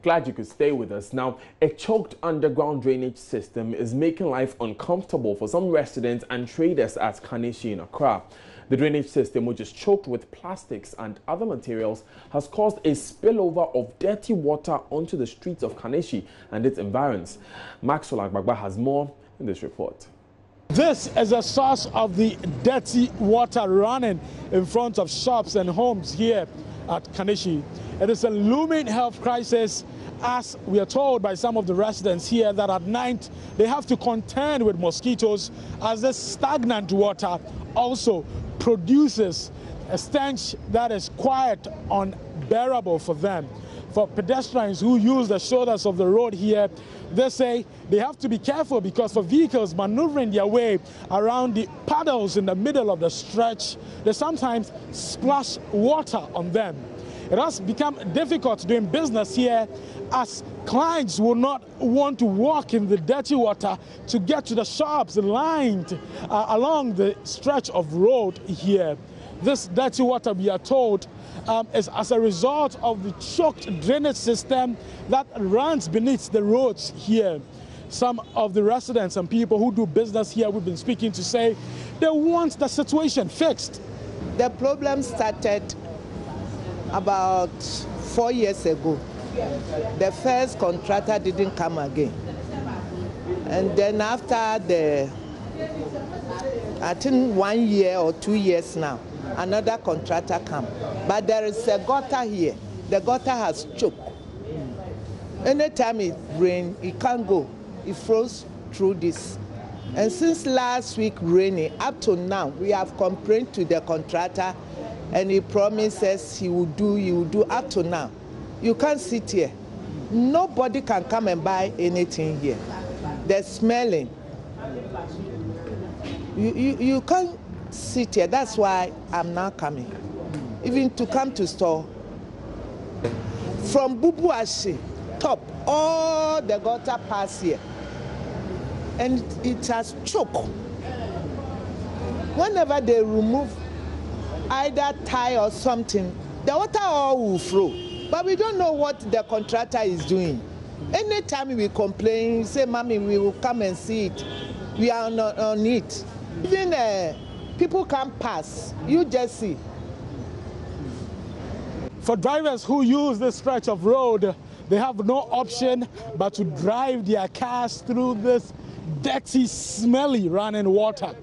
Glad you could stay with us. Now, a choked underground drainage system is making life uncomfortable for some residents and traders at Konishi in Accra. The drainage system, which is choked with plastics and other materials, has caused a spillover of dirty water onto the streets of Konishi and its environs. Maxwell Agbagba has more in this report. This is a source of the dirty water running in front of shops and homes here at Konishi. It is a looming health crisis, as we are told by some of the residents here that at night they have to contend with mosquitoes, as this stagnant water also produces a stench that is quite unbearable for them. For pedestrians who use the shoulders of the road here, they say they have to be careful because for vehicles maneuvering their way around the puddles in the middle of the stretch, they sometimes splash water on them. It has become difficult doing business here, as clients will not want to walk in the dirty water to get to the shops lined along the stretch of road here. This dirty water, we are told, is as a result of the choked drainage system that runs beneath the roads here. Some of the residents and people who do business here we've been speaking to say they want the situation fixed. The problem started about 4 years ago. The first contractor didn't come again. And then after I think 1 year or 2 years now, another contractor come. But there is a gutter here. The gutter has choked. Anytime it rains, it can't go. It flows through this. And since last week raining, up to now, we have complained to the contractor, and he promises he will do up to now. You can't sit here. Nobody can come and buy anything here. They're smelling. You can't sit here. That's why I'm now coming. Even to come to store. From Bubuashi, top, all the gutter pass here. And it has choked. Whenever they remove either tie or something, the water all will flow. But we don't know what the contractor is doing. Anytime we complain, say, Mommy, we will come and see it. We are not on it. Even people can't pass. You just see. For drivers who use this stretch of road, they have no option but to drive their cars through this dirty, smelly running water.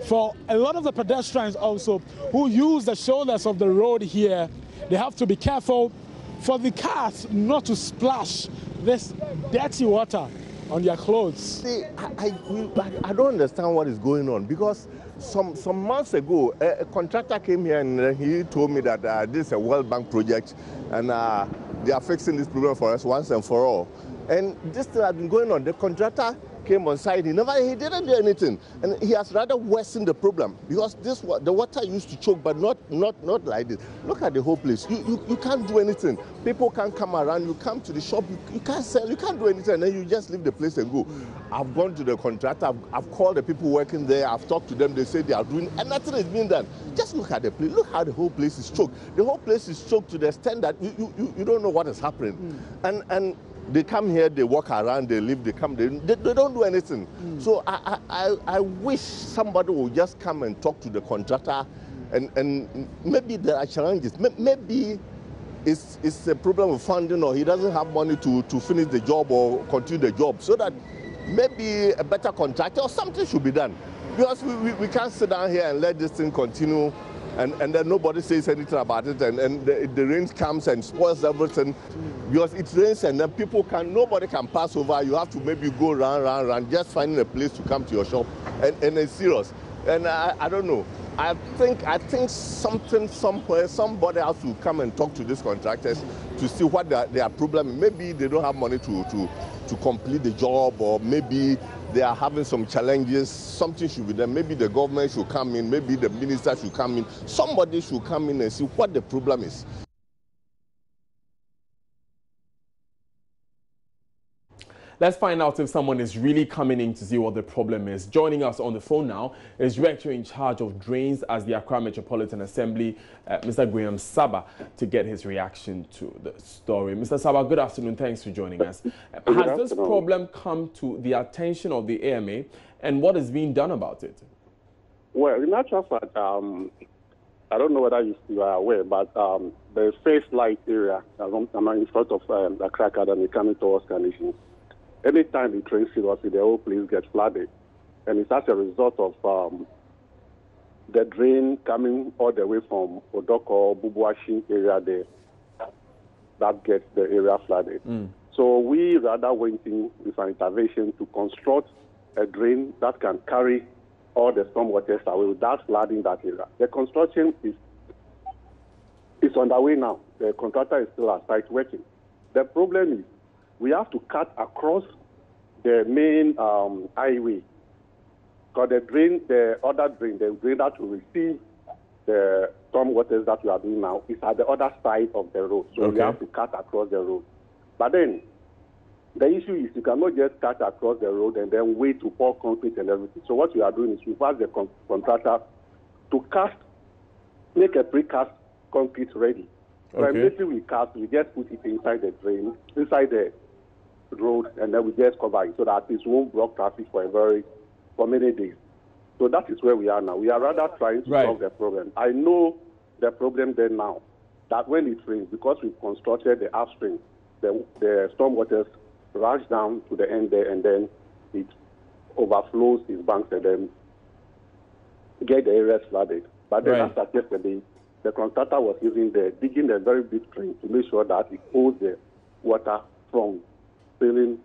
For a lot of the pedestrians also who use the shoulders of the road here, they have to be careful for the cars not to splash this dirty water on their clothes. See, I don't understand what is going on, because some months ago, a contractor came here and he told me that this is a World Bank project and they are fixing this problem for us once and for all. And this thing has been going on. The contractor came on site, he didn't do anything, and he has rather worsened the problem, because the water used to choke, but not like this. Look at the whole place. You can't do anything. People can't come around. You come to the shop, you can't sell, you can't do anything, and then you just leave the place and go. I've gone to the contractor, I've called the people working there, I've talked to them, they say they are doing, and nothing is being done. Just look at the place. Look how the whole place is choked. The whole place is choked to the extent that you don't know what is happening. And they come here, they walk around, they leave, they come, they don't do anything. So I wish somebody would just come and talk to the contractor, and maybe there are challenges. Maybe it's a problem of funding, or he doesn't have money to finish the job or continue the job, so that maybe a better contractor or something should be done. Because we can't sit down here and let this thing continue, and then nobody says anything about it, and the rain comes and spoils everything. Because it rains and then nobody can pass over. You have to maybe go round, just finding a place to come to your shop, and it's serious. And I don't know. I think something somewhere, somebody has to come and talk to these contractors to see what their problem is. Maybe they don't have money to complete the job, or maybe they are having some challenges. Something should be done. Maybe the government should come in, maybe the minister should come in. Somebody should come in and see what the problem is. Let's find out if someone is really coming in to see what the problem is. Joining us on the phone now is Director in charge of drains at the Accra Metropolitan Assembly, Mr. Graham Saba, to get his reaction to the story. Mr. Saba, good afternoon. Thanks for joining us. Has this problem come to the attention of the AMA, and what is being done about it? Well, in actual fact, I don't know whether you are aware, but the First Light area in front of the Accra Academy coming towards Konishi, anytime the train seriously, the whole place gets flooded. And it's as a result of the drain coming all the way from Odoko, Bubuashi area there that gets the area flooded. So we rather went in with an intervention to construct a drain that can carry all the storm waters away without flooding that area. The construction is underway now. The contractor is still at site working. The problem is we have to cut across the main highway. Because the other drain, the drain that will receive the storm waters that we are doing now is at the other side of the road. So we have to cut across the road. But then the issue is you cannot just cut across the road and then wait to pour concrete and everything. So what we are doing is we ask the contractor to make a precast concrete ready. So immediately we cast, we just put it inside the drain, inside the road, and then we just cover it so that it won't block traffic for many days. So that is where we are now. We are rather trying to solve the problem. I know the problem there now, that when it rains, because we've constructed the upstream, the storm waters rush down to the end there, and then it overflows its banks and then get the areas flooded. But then after yesterday, the contractor was digging a very big drain to make sure that it holds the water from spilling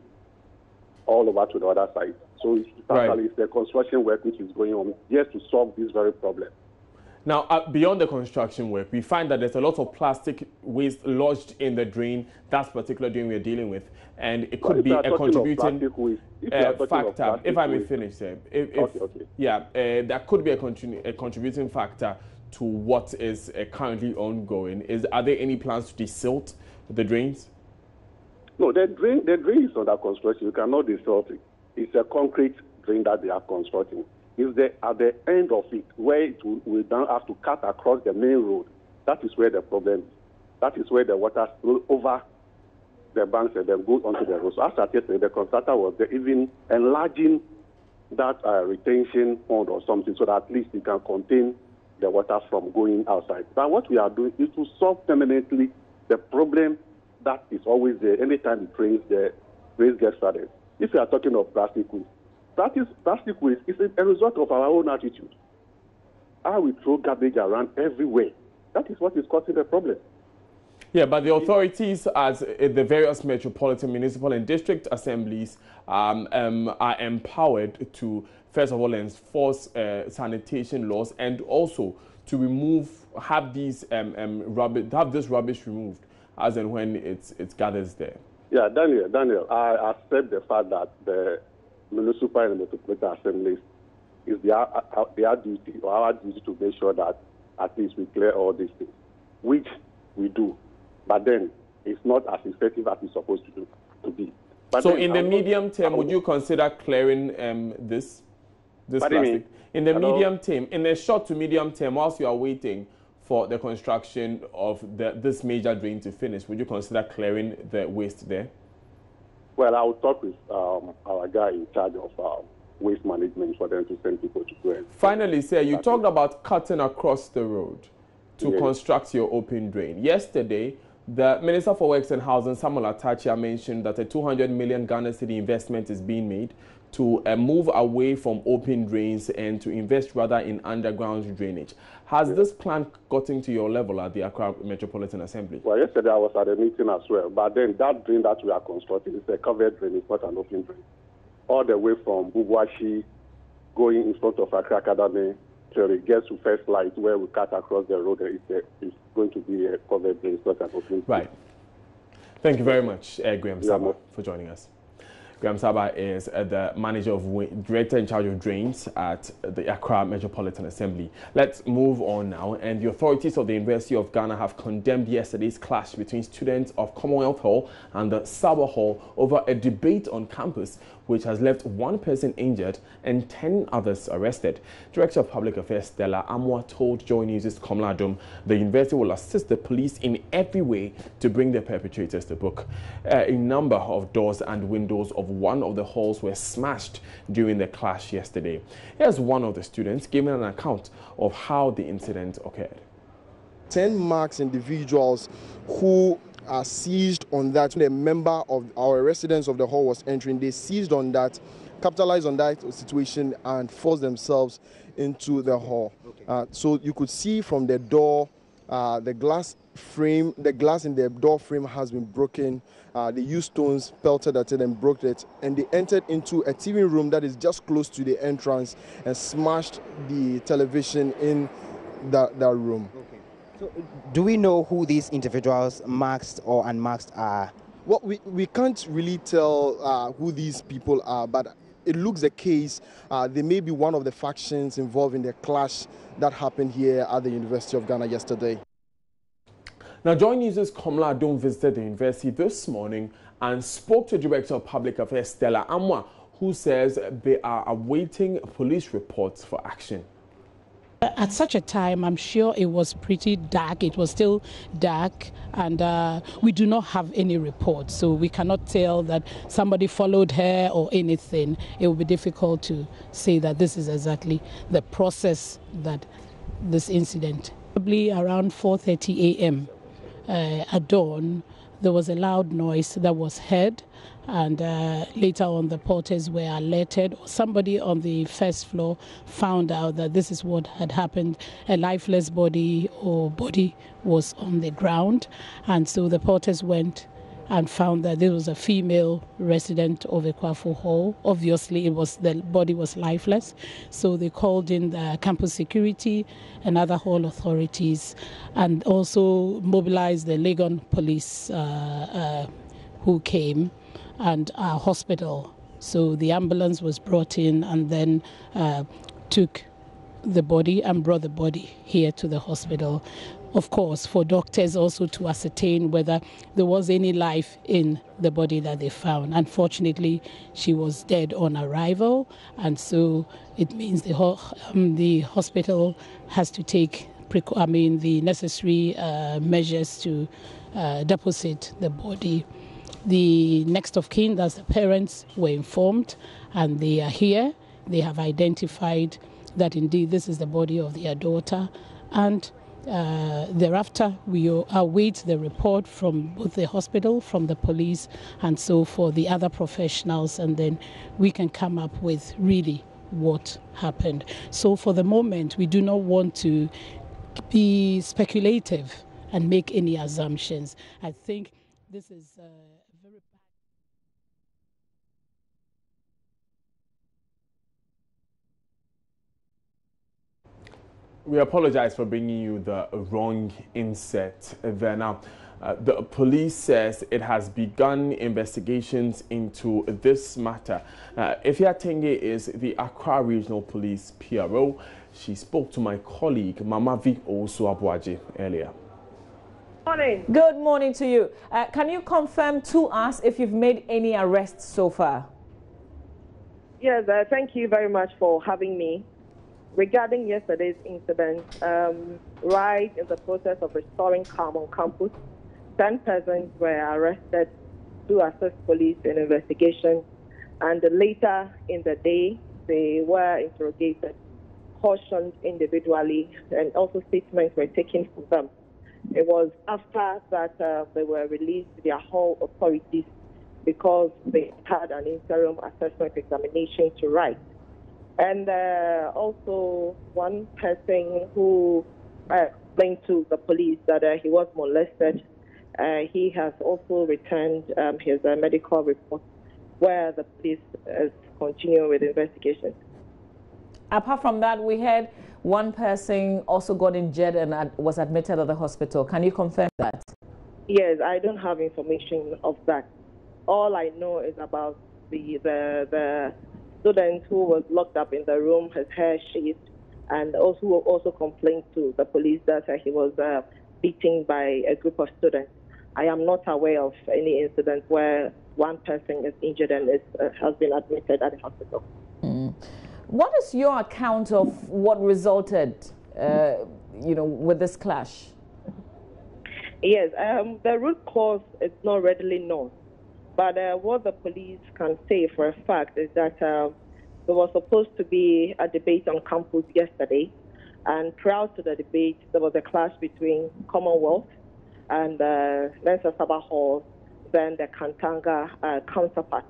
all over to the other side. So it's the construction work which is going on just to solve this very problem. Now, beyond the construction work, we find that there's a lot of plastic waste lodged in the drain, that particular drain we're dealing with, and it could be a contributing factor. If I may finish there. That could be a contributing factor to what is currently ongoing. Are there any plans to desilt the drains? No, the drain is under construction. You cannot desilt it. It's a concrete drain that they are constructing. Is at the end of it, where we don't have to cut across the main road. That is where the problem is. That is where the water spills over the banks and then goes onto the road. So after yesterday, the contractor was there even enlarging that retention pond or something so that at least it can contain the water from going outside. But what we are doing is to solve permanently the problem that is always there anytime it rains, the rain gets flooded. If we are talking of plastic waste, plastic waste is a result of our own attitude. How we throw garbage around everywhere. That is what is causing the problem. Yeah, but the authorities at the various metropolitan, municipal and district assemblies are empowered to, first of all, enforce sanitation laws and also to have this rubbish removed as and when it gathers there. Yeah, Daniel, I accept the fact that the municipal and metropolitan assemblies is their duty or our duty to make sure that at least we clear all these things, which we do. But then it's not as effective as it's supposed to be. But so in the medium term, would you consider clearing this plastic? In the medium term, in the short to medium term, whilst you are waiting for the construction of this major drain to finish, would you consider clearing the waste there? Well, I will talk with our guy in charge of waste management for them to send people to do it. Finally, sir, you talked about cutting across the road to construct your open drain. Yesterday, the Minister for Works and Housing, Samuel Atachia, mentioned that a 200 million Ghana cedi investment is being made to move away from open drains and to invest rather in underground drainage. Has this plan gotten to your level at the Accra Metropolitan Assembly? Well, yesterday I was at a meeting as well, but then that drain that we are constructing is a covered drain, it's not an open drain. All the way from Bubuashi, going in front of Accra Academy, till it gets to First Light, where we cut across the road, it's going to be a covered drain, it's not an open drain. Right. Thank you very much, Graham Saba, for joining us. Graham Saba is the director in charge of drains at the Accra Metropolitan Assembly. Let's move on now. And the authorities of the University of Ghana have condemned yesterday's clash between students of Commonwealth Hall and the Saba Hall over a debate on campus, which has left one person injured and 10 others arrested. Director of Public Affairs Stella Amwa told Joy News' Komla Adom the university will assist the police in every way to bring the perpetrators to book. A number of doors and windows of one of the halls were smashed during the clash yesterday. Here's one of the students giving an account of how the incident occurred. 10 marks individuals who are seized on that. A member of our residents of the hall was entering. They seized on that, capitalized on that situation, and forced themselves into the hall. So you could see from the door, the glass in the door frame has been broken. They used stones, pelted at it, and broke it. And they entered into a TV room that is just close to the entrance and smashed the television in that room. So, do we know who these individuals, masked or unmasked, are? Well, we can't really tell who these people are, but it looks the case they may be one of the factions involved in the clash that happened here at the University of Ghana yesterday. Now, Joy News' Komla Adom visited the university this morning and spoke to Director of Public Affairs Stella Amwa, who says they are awaiting police reports for action. At such a time, I'm sure it was pretty dark. It was still dark, and we do not have any reports, so we cannot tell that somebody followed her or anything. It will be difficult to say that this is exactly the process that this incident. Probably around 4:30 a.m. At dawn, there was a loud noise that was heard, and later on the porters were alerted. Somebody on the first floor found out that this is what had happened. A lifeless body was on the ground, and so the porters went and found that there was a female resident of Ekwafo Hall. Obviously, the body was lifeless, so they called in the campus security and other hall authorities, and also mobilized the Legon police who came, and our hospital. So the ambulance was brought in and then took the body and brought the body here to the hospital. Of course, for doctors also to ascertain whether there was any life in the body that they found. Unfortunately, she was dead on arrival, and so it means the hospital has to take the necessary measures to deposit the body. The next of kin, that's the parents, were informed, and they are here. They have identified that indeed this is the body of their daughter, and thereafter we await the report from both the hospital, from the police, and so for the other professionals, and then we can come up with really what happened. So for the moment, we do not want to be speculative and make any assumptions. I think this is very bad. We apologize for bringing you the wrong insert there. Now, the police says it has begun investigations into this matter. Ifya Tenge is the Accra Regional Police PRO. She spoke to my colleague, Mamavi Osuabuaje, earlier. Morning. Good morning to you. Can you confirm to us if you've made any arrests so far? Yes, thank you very much for having me. Regarding yesterday's incident, right in the process of restoring calm on campus, 10 persons were arrested to assist police in investigation, and later in the day, they were interrogated, cautioned individually, and also statements were taken from them. It was after that they were released to their hall authorities because they had an interim assessment examination to write. And also one person who explained to the police that he was molested, he has also returned his medical report, where the police is continuing with the investigation. Apart from that, we heard one person also got injured and was admitted at the hospital. Can you confirm that? Yes, I don't have information of that. All I know is about the student who was locked up in the room, his hair shaved, and also complained to the police that he was beaten by a group of students. I am not aware of any incident where one person is injured and has been admitted at the hospital. What is your account of what resulted, with this clash? Yes, the root cause is not readily known, but what the police can say for a fact is that there was supposed to be a debate on campus yesterday, and prior to the debate, there was a clash between Commonwealth and Mensa Sabah Hall, then the Kantanga counterpart.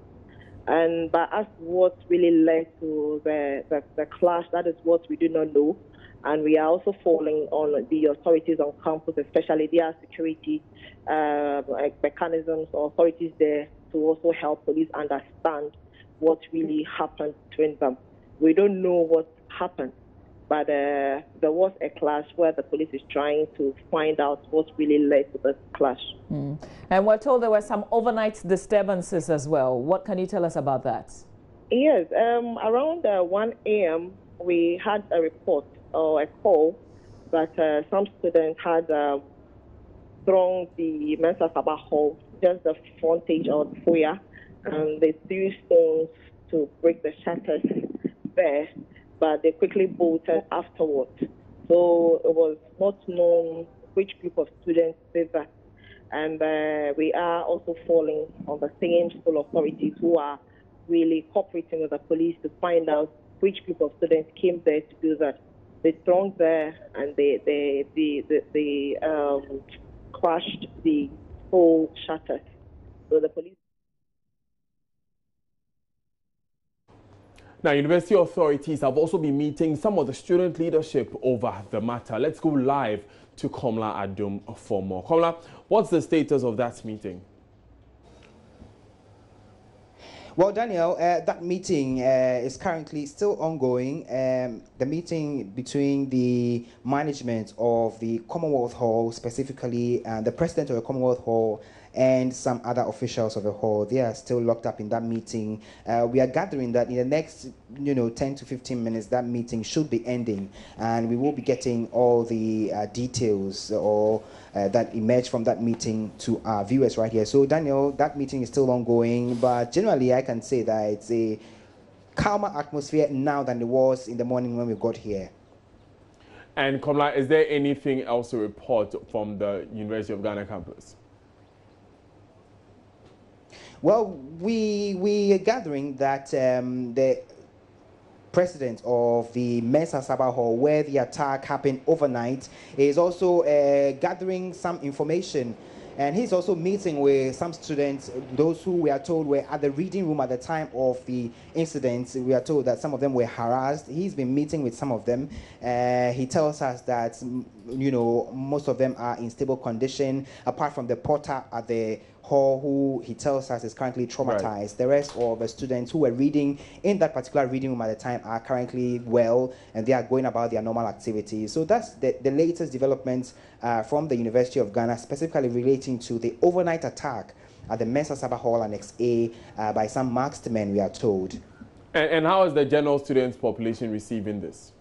And but as what really led to the clash, that is what we do not know. And we are also falling on the authorities on campus, especially their security mechanisms or authorities there to also help police understand what really happened between them. We don't know what happened, but there was a clash where the police is trying to find out what really led to the clash. And we're told there were some overnight disturbances as well. What can you tell us about that? Yes, around 1 a.m. we had a report or a call that some students had thrown the Mensa Sabah Hall, just the frontage or the foyer, and they threw stones to break the shutters there, but they quickly bolted afterwards. So it was not known which group of students did that. And we are also falling on the same school authorities who are really cooperating with the police to find out which group of students came there to do that. They thronged there and they crushed the whole shutters. So the police. Now, university authorities have also been meeting some of the student leadership over the matter. Let's go live to Komla Adum for more. Komla, what's the status of that meeting? Well, Daniel, that meeting is currently still ongoing. The meeting between the management of the Commonwealth Hall, specifically the president of the Commonwealth Hall, and some other officials of the hall, they are still locked up in that meeting. We are gathering that in the next 10 to 15 minutes that meeting should be ending, and we will be getting all the details or that emerge from that meeting to our viewers right here. So Daniel, that meeting is still ongoing, but generally I can say that it's a calmer atmosphere now than it was in the morning when we got here. And Komla, is there anything else to report from the University of Ghana campus? Well, we are gathering that the president of the Mensa Sabah Hall, where the attack happened overnight, is also gathering some information. And he's also meeting with some students, those who we are told were at the reading room at the time of the incident. We are told that some of them were harassed. He's been meeting with some of them. He tells us that, most of them are in stable condition, apart from the porter at the hall, who he tells us is currently traumatized. Right. The rest of the students who were reading in that particular reading room at the time are currently well, and they are going about their normal activities. So that's the latest developments from the University of Ghana, specifically relating to the overnight attack at the Mensa Sabah Hall Annex A by some masked men, we are told. And how is the general students population receiving this?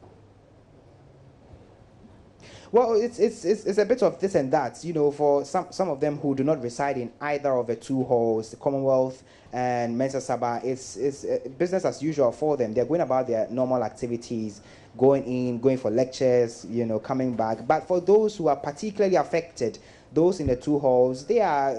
Well, it's a bit of this and that, for some of them who do not reside in either of the two halls, the Commonwealth and Mensa Sabah. It's business as usual for them. They're going about their normal activities, going for lectures, coming back. But for those who are particularly affected, those in the two halls, they are,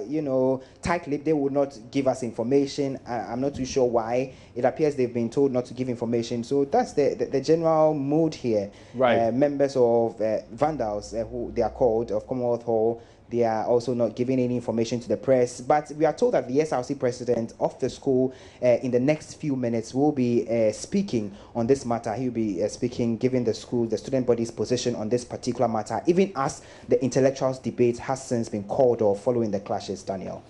tight-lipped. They would not give us information. I'm not too sure why. It appears they've been told not to give information. So that's the general mood here. Right. Members of vandals, who they are called, of Commonwealth Hall, they are also not giving any information to the press. But we are told that the SRC president of the school, in the next few minutes, will be speaking on this matter. He will be speaking, giving the school, the student body's position on this particular matter, even as the intellectuals debate has since been called off following the clashes, Daniel.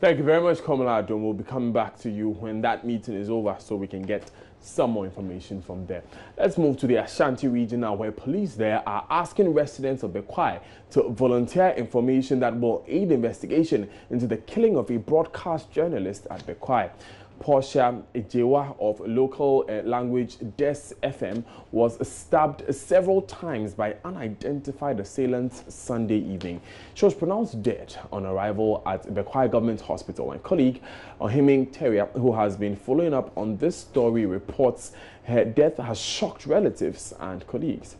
Thank you very much, Komla Adum. We'll be coming back to you when that meeting is over so we can get some more information from there. Let's move to the Ashanti region now, where police there are asking residents of Bekwai to volunteer information that will aid investigation into the killing of a broadcast journalist at Bekwai. Portia Ejewa of local language Des FM was stabbed several times by unidentified assailants Sunday evening. She was pronounced dead on arrival at Bekwai Government Hospital. And colleague Ohiming Teria, who has been following up on this story, reports her death has shocked relatives and colleagues.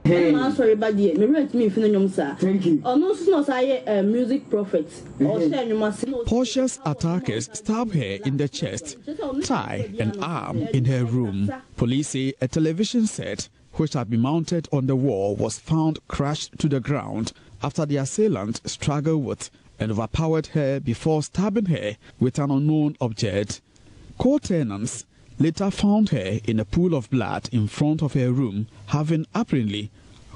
Hey. Thank you. Music prophet. Portia's attackers stabbed her in the chest, thigh and arm in her room. Police say a television set, which had been mounted on the wall, was found crashed to the ground after the assailant struggled with and overpowered her before stabbing her with an unknown object. Co-tenants later found her in a pool of blood in front of her room, having apparently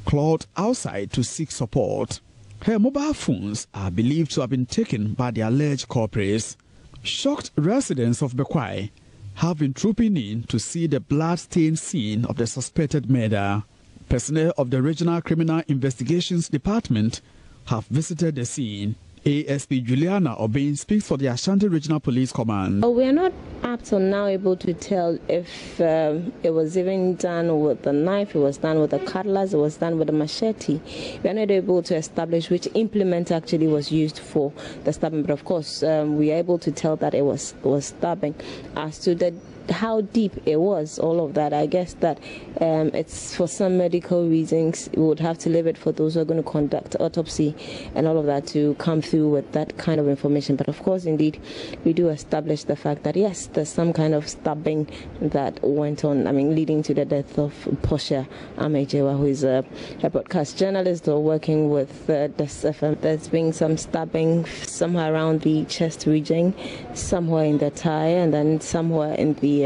clawed outside to seek support. Her mobile phones are believed to have been taken by the alleged culprits. Shocked residents of Bekwai have been trooping in to see the blood-stained scene of the suspected murder. Personnel of the Regional Criminal Investigations Department have visited the scene. ASP Juliana Obin speaks for the Ashanti Regional Police Command. We are not up till now able to tell if it was even done with a knife, it was done with a cutlass, it was done with a machete. We are not able to establish which implement actually was used for the stabbing, but of course we are able to tell that it was stabbing. As to how deep it was, all of that, I guess that it's for some medical reasons. We would have to leave it for those who are going to conduct autopsy and all of that to come through with that kind of information. But of course, indeed, we do establish the fact that yes, there's some kind of stabbing that went on, leading to the death of Portia Amejewa, who is a broadcast journalist or working with Des FM. There's been some stabbing somewhere around the chest region, somewhere in the thigh, and then somewhere in the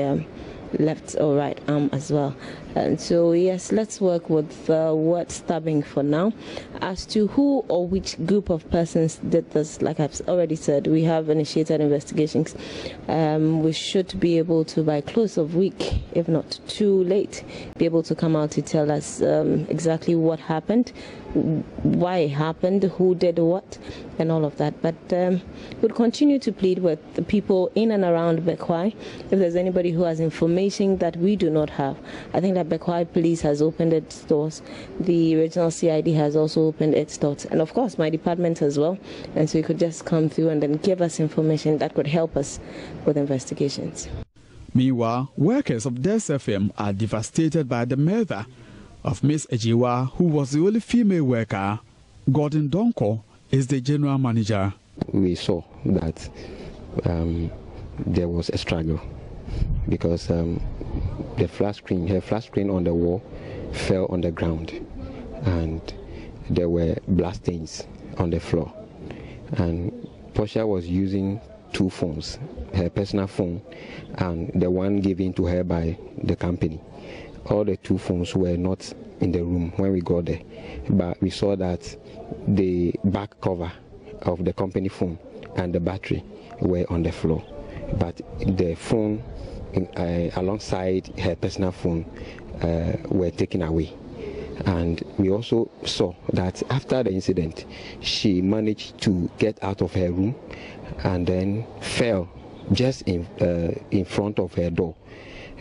left or right arm as well. And so yes, let's work with the word stabbing for now. As to who or which group of persons did this, like I've already said, we have initiated investigations. We should be able to, by close of week, if not too late, be able to come out to tell us exactly what happened, why it happened, who did what, and all of that. But we'll continue to plead with the people in and around Bekwai. If there's anybody who has information that we do not have, I think that Bekwai Police has opened its doors. The regional CID has also opened its doors, and of course my department as well. And so you could just come through and then give us information that could help us with investigations. Meanwhile, workers of Des FM are devastated by the murder of Miss Ejewa, who was the only female worker. Gordon Donko is the general manager. We saw that there was a struggle because her flat screen on the wall fell on the ground, and there were blood stains on the floor. And Portia was using two phones, her personal phone and the one given to her by the company. All the two phones were not in the room when we got there, but we saw that the back cover of the company phone and the battery were on the floor, but the phone alongside her personal phone were taken away. And we also saw that after the incident, she managed to get out of her room and then fell just in front of her door.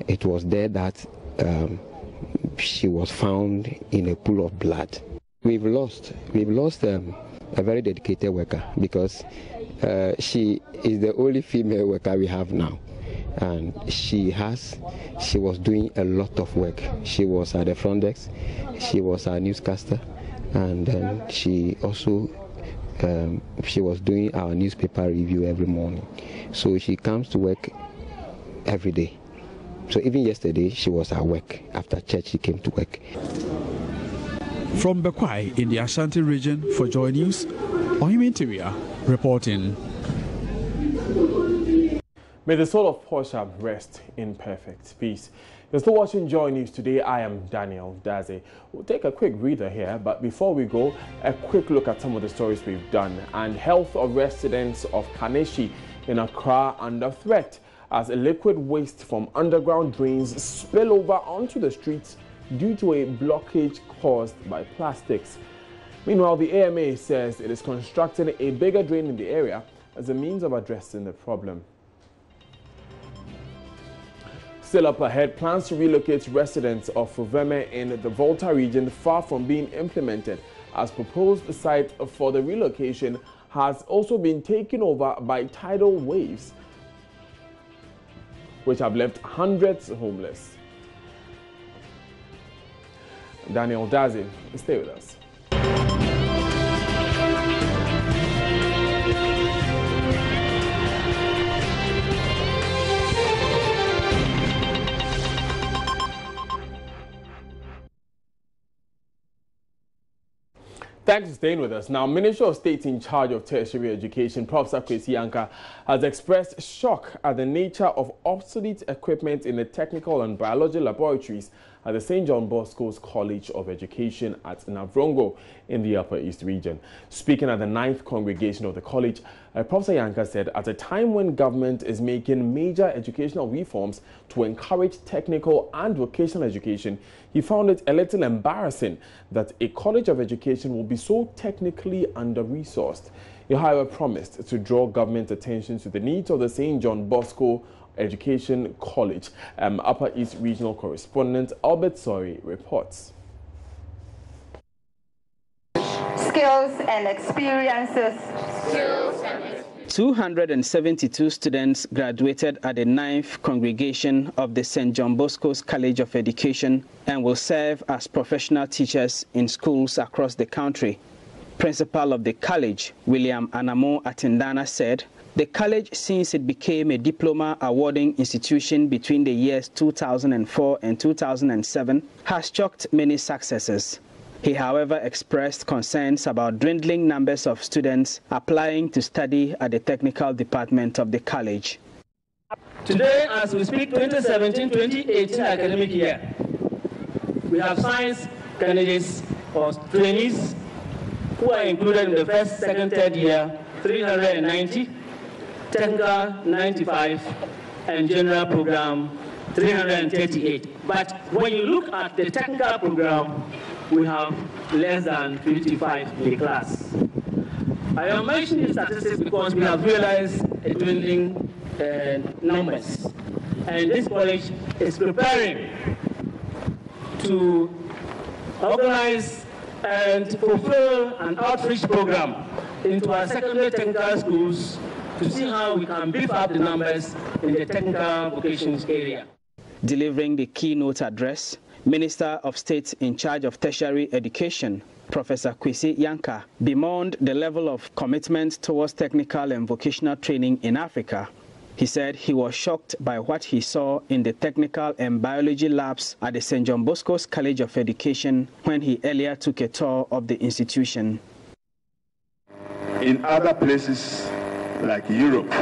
It was there that she was found in a pool of blood. We've lost a very dedicated worker because she is the only female worker we have now, and she was doing a lot of work. She was at the front desk, she was our newscaster, and then she also she was doing our newspaper review every morning. So she comes to work every day. So even yesterday she was at work. After church she came to work. From Bekwai in the Ashanti region for Joy News, Ohiming Teria reporting. May the soul of Portia rest in perfect peace. You're still watching Joy News today. I am Daniel Daze. We'll take a quick breather here, but before we go, a quick look at some of the stories we've done. And health of residents of Konishi in Accra under threat as a liquid waste from underground drains spill over onto the streets due to a blockage caused by plastics. Meanwhile, the AMA says it is constructing a bigger drain in the area as a means of addressing the problem. Still up ahead, plans to relocate residents of Fuveme in the Volta region far from being implemented, as proposed site for the relocation has also been taken over by tidal waves, which have left hundreds homeless. Daniel Dazi, stay with us. Thanks for staying with us. Now, Minister of State in charge of tertiary education, Professor Konishi Yanka, has expressed shock at the nature of obsolete equipment in the technical and biology laboratories at the St. John Bosco's College of Education at Navrongo in the Upper East region. Speaking at the 9th congregation of the college, Professor Yanka said at a time when government is making major educational reforms to encourage technical and vocational education, he found it a little embarrassing that a college of education will be so technically under-resourced. He, however, promised to draw government attention to the needs of the St. John Bosco Education College. Upper East Regional Correspondent Albert Sori reports. Skills and experiences. 272 students graduated at the 9th congregation of the St. John Bosco's College of Education and will serve as professional teachers in schools across the country. Principal of the college, William Anamo Atindana, said the college, since it became a diploma awarding institution between the years 2004 and 2007, has chalked many successes. He, however, expressed concerns about dwindling numbers of students applying to study at the technical department of the college. Today, as we speak, 2017-2018 academic year, we have science candidates or trainees who are included in the first, second, third year, 390, technical 95, and general program 338. But when you look at the technical program, we have less than 55 in the class. I am mentioning these statistics because we have realized a dwindling numbers. And this college is preparing to organize and fulfill an outreach program into our secondary technical schools to see how we can beef up the numbers in the technical vocations area. Delivering the keynote address, Minister of State in charge of tertiary education, Professor Konishi Yanka, bemoaned the level of commitment towards technical and vocational training in Africa. He said he was shocked by what he saw in the technical and biology labs at the St. John Bosco's College of Education when he earlier took a tour of the institution. In other places like Europe,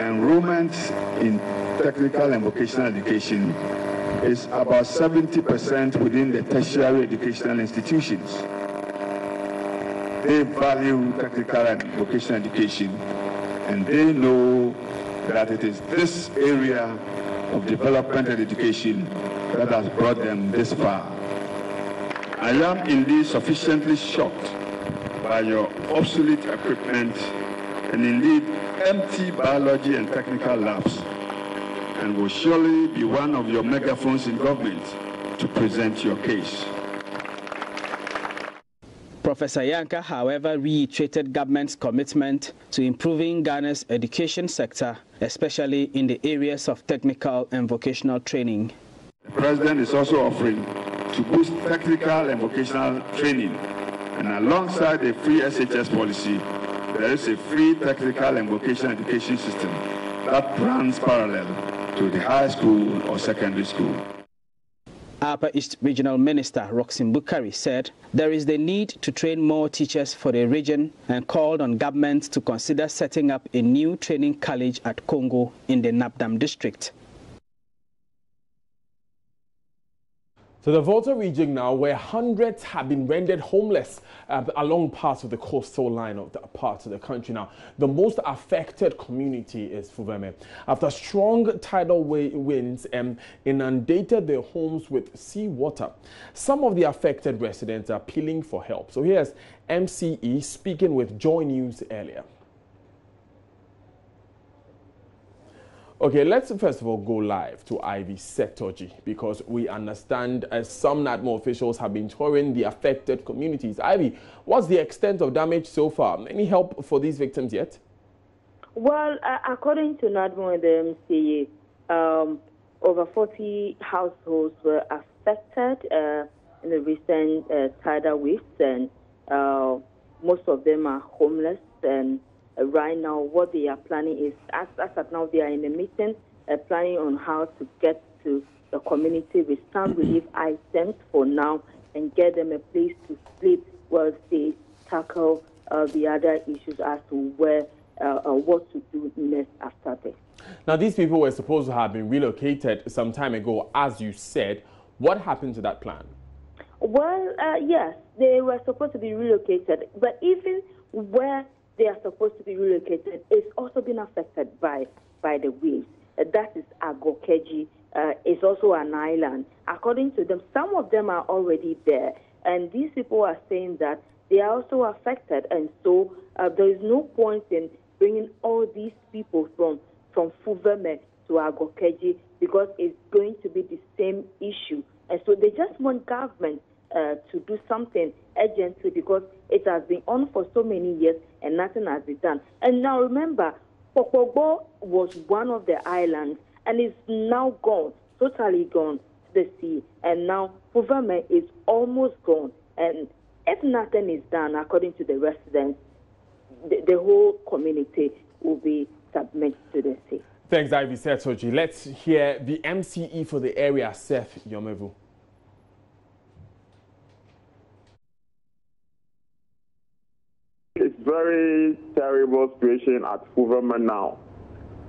enrollment in technical and vocational education is about 70% within the tertiary educational institutions. They value technical and vocational education, and they know that it is this area of development and education that has brought them this far. I am indeed sufficiently shocked by your obsolete equipment and indeed empty biology and technical labs, and will surely be one of your megaphones in government to present your case. Professor Yanka, however, reiterated government's commitment to improving Ghana's education sector, especially in the areas of technical and vocational training. The President is also offering to boost technical and vocational training, and alongside the free SHS policy, there is a free technical and vocational education system that runs parallel to the high school or secondary school. Upper East Regional Minister Roxin Bukari said there is the need to train more teachers for the region and called on government to consider setting up a new training college at Congo in the Nabdam district. So the Volta region now, where hundreds have been rendered homeless along parts of the coastal line of the parts of the country. Now, the most affected community is Fuveme. After strong tidal winds inundated their homes with seawater, some of the affected residents are appealing for help. So here's MCE speaking with Joy News earlier. Okay, let's first of all go live to Ivy Setoji because we understand some NADMO officials have been touring the affected communities. Ivy, what's the extent of damage so far? Any help for these victims yet? Well, according to NADMO and the MCA, over 40 households were affected in the recent tidal waves, and most of them are homeless. And right now, what they are planning is, as of now, they are in a meeting planning on how to get to the community with some relief items for now and get them a place to sleep while they tackle the other issues as to where what to do next after this. Now, these people were supposed to have been relocated some time ago, as you said. What happened to that plan? Well, yes, they were supposed to be relocated, but even where they are supposed to be relocated, it's also been affected by the waves. That is Agokeji. It's also an island. According to them, some of them are already there, and these people are saying that they are also affected, and so there is no point in bringing all these people from Fuveme to Agokeji because it's going to be the same issue. And so they just want government to do something urgently because it has been on for so many years and nothing has been done. And now remember, Pokobo was one of the islands and is now gone, totally gone to the sea. And now Fuveme is almost gone. And if nothing is done, according to the residents, the whole community will be submitted to the sea. Thanks, Ivy Setoji. Let's hear the MCE for the area, Seth Yomevu. It's very terrible situation at Fuveme now.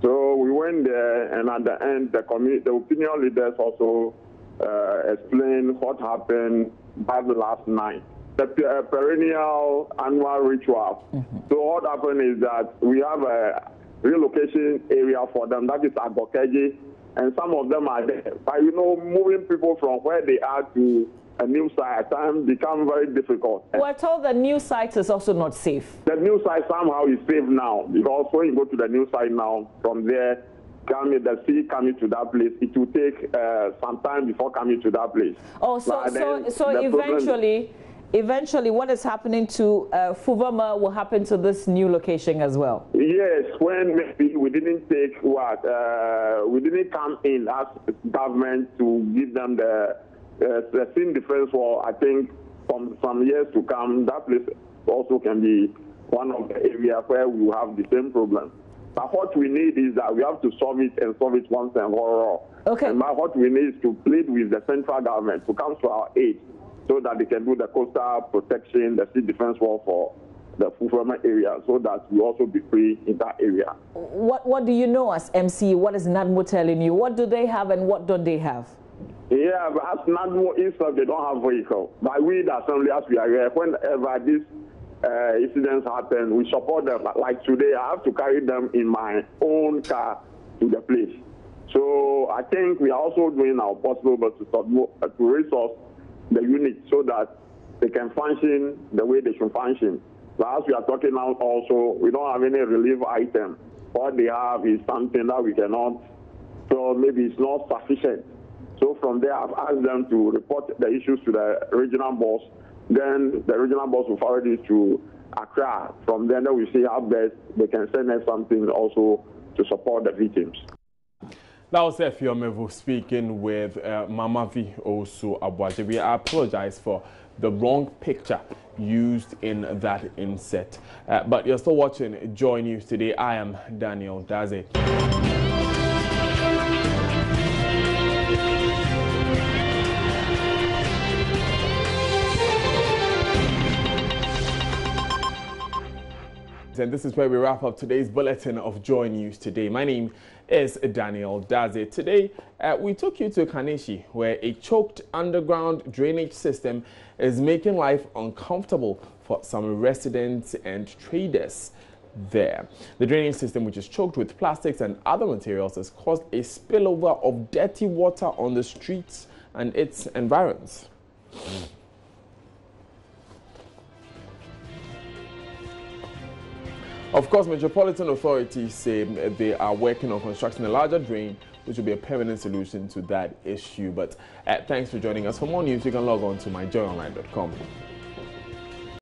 So we went there, and at the end, the opinion leaders also explained what happened back last night. The perennial annual ritual. So what happened is that we have a relocation area for them, that is Agokeji, and some of them are there. But you know, moving people from where they are to a new site at times become very difficult. We're told the new site is also not safe. The new site somehow is safe now, because when you go to the new site now, from there, the sea coming to that place, it will take some time before coming to that place. Oh, so eventually what is happening to Fuveme will happen to this new location as well? Yes, when maybe we didn't take we didn't come in as government to give them the scene defense wall. I think from some years to come, that place also can be one of the areas where we will have the same problem. But what we need is that we have to solve it and solve it once and for all. Okay. And what we need is to plead with the central government to come to our aid, so that they can do the coastal protection, the sea defense wall for the Fuveme area, so that we also be free in that area. What do you know as MC? What is NADMO telling you? What do they have and what don't they have? Yeah, but as NADMO itself, they don't have vehicle. But we, the assembly, as we are here, whenever these incidents happen, we support them. Like today, I have to carry them in my own car to the place. So I think we are also doing our possible to resource the unit so that they can function the way they should function. So as we are talking now also, we don't have any relief item. What they have is something that we cannot, so maybe it's not sufficient. So from there, I've asked them to report the issues to the regional boss. Then the regional boss will forward it to Accra. From then we see how best they can send us something also to support the victims. That was Efiomevu speaking with Mama V also Abwaje. We apologize for the wrong picture used in that inset. But you're still watching Joy News today. I am Daniel Daze. And this is where we wrap up today's bulletin of Joy News today. My name is Daniel Daze. Today, we took you to Konishi, where a choked underground drainage system is making life uncomfortable for some residents and traders there. The drainage system, which is choked with plastics and other materials, has caused a spillover of dirty water on the streets and its environs. Of course, metropolitan authorities say they are working on constructing a larger drain, which will be a permanent solution to that issue. But thanks for joining us. For more news, you can log on to myjoyonline.com.